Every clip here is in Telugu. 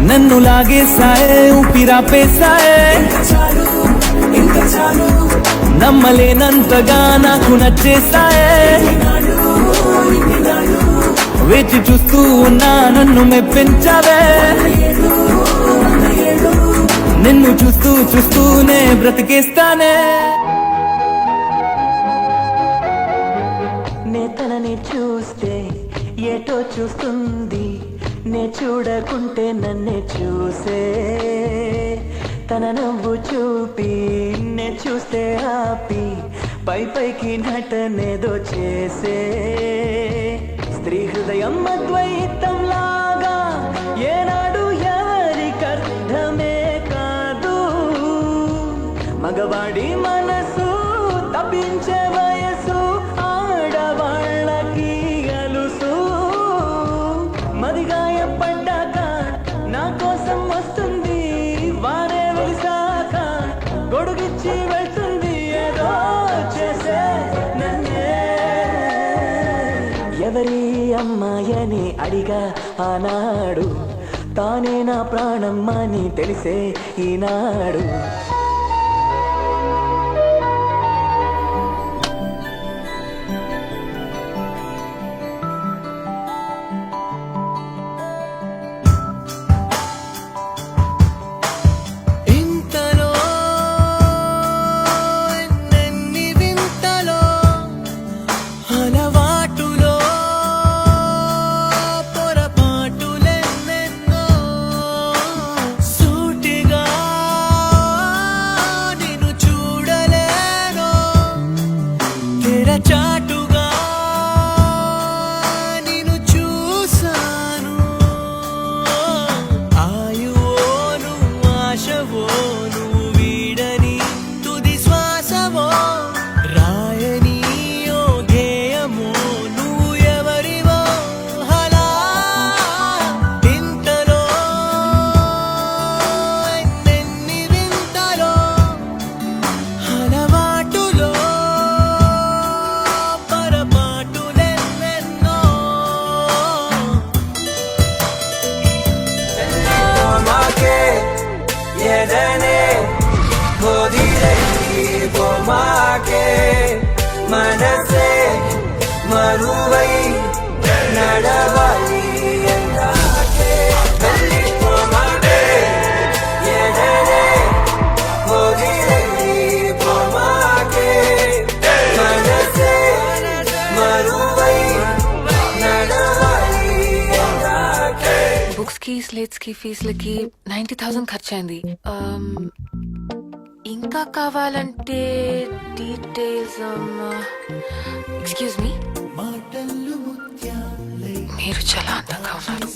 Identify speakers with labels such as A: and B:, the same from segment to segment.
A: నన్ను లాగేశాయే ఊపిరాపేశాయే నమ్మలేనంతగా నాకు నచ్చేశాయే వేచి చూస్తూ ఉన్నా నన్ను మెప్పించావే నిన్ను చూస్తూ చూస్తూనే బ్రతికేస్తానే
B: తనని చూస్తే ఏటో చూస్తుంది నే చూడకుంటే నన్నే చూసే తన నవ్వు చూపి నే చూస్తే ఆపి పైకి నటనేదో చేసే స్త్రీ హృదయం అద్వైతం లాగా ఏనాడు ఎవరికర్థమే కాదు మగవాడి మనసు తప్పించే వయసు ఆడవాళ్ళకి అలుసు మదిగాయపడ్డాక నా కోసం వస్తుంది వారే వెలిసాక గొడుగిచ్చి వెళ్తుంది ఏదో చేసే నన్నే ఎవరి అమ్మాయని అడిగా ఆనాడు తానే నా ప్రాణమ్మని తెలిసే ఈనాడు
C: చాటుగా నిన్ను చూసాను ఆయువోను ఆశవోను వీడని తుది శ్వాసవో రాయని ఓ గేయమో నువ్వు ఎవరివో హలా ఇంతలో ఎన్నెన్ని వింతలో అలవాటులో
A: మనసే మరువై నడవాలి
D: బుక్స్ కి స్లేట్స్ కి ఫీజులకి 90,000 ఖర్చయింది. ఇంకా కావాలంటే డీటెయిల్స్ ఎక్స్క్యూజ్ మీ మీరు చాలా అందంగా ఉన్నారు.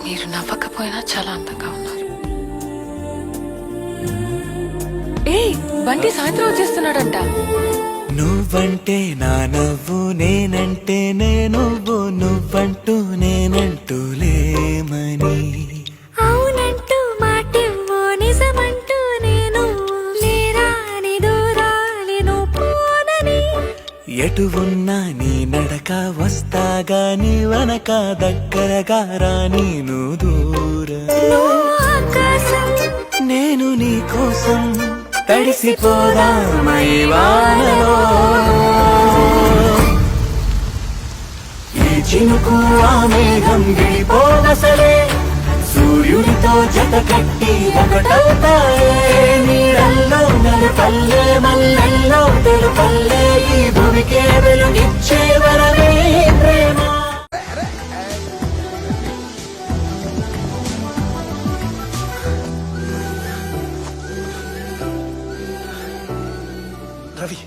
D: మీరు నవ్వకపోయినా చాలా అందంగా ఉన్నారు. ఏయ్ బంటి సాయంత్రం వచ్చేస్తున్నాడంట.
C: నువ్వంటే నా నవ్వు నేనంటే నువ్వు నువ్వంటూ నేనంటూ లేమని
E: అవునంటూ మాటివ్వు నిజమంటూ నేను లేరాని దూరాలను పోనని
C: ఎటు ఉన్నా నీ నడక వస్తాగా నీ వనక దగ్గరగా రాని నువ్వు దూరం నేను నీ కోసం తడిసిపోదామై వానలో ఈ చినుకు ఆ మేఘం విడిపోవసలే సూర్యుడితో జత కట్టి ఒకటవుతాయే నీడల్లో నలుపల్లే మల్లెల్లో తెలుపల్లే ఈ భూమికే వెలుగిచ్చే వరమే ప్రేమ.
F: రవి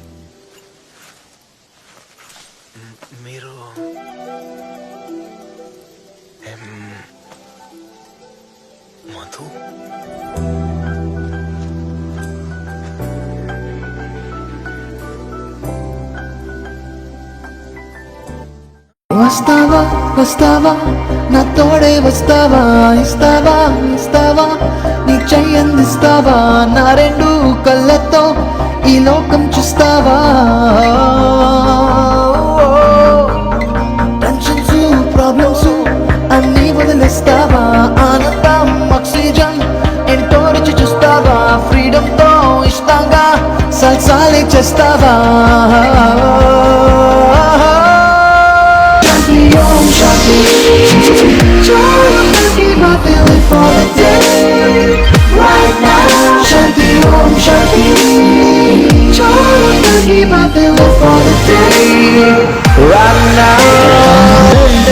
F: మీరు మధు
G: వస్తావా వస్తావా నా తోడే వస్తావా ఇస్తావా ఇస్తావా నీ చెయ్యందిస్తావా నా రెండు కళ్ళతో ఈ లోకం చూస్తావా టెన్షన్స్ ప్రాబ్లమ్స్ అన్నీ వదిలేస్తావా ఆనందం ఆక్సిజన్ ఎంతో రుచి చూస్తావా ఫ్రీడమ్ తో ఇష్టంగా సల్సాలే చేస్తావా శాంతి ఓం శాంతి feeling for the day right now Shanti Om Shanti feeling for the day right now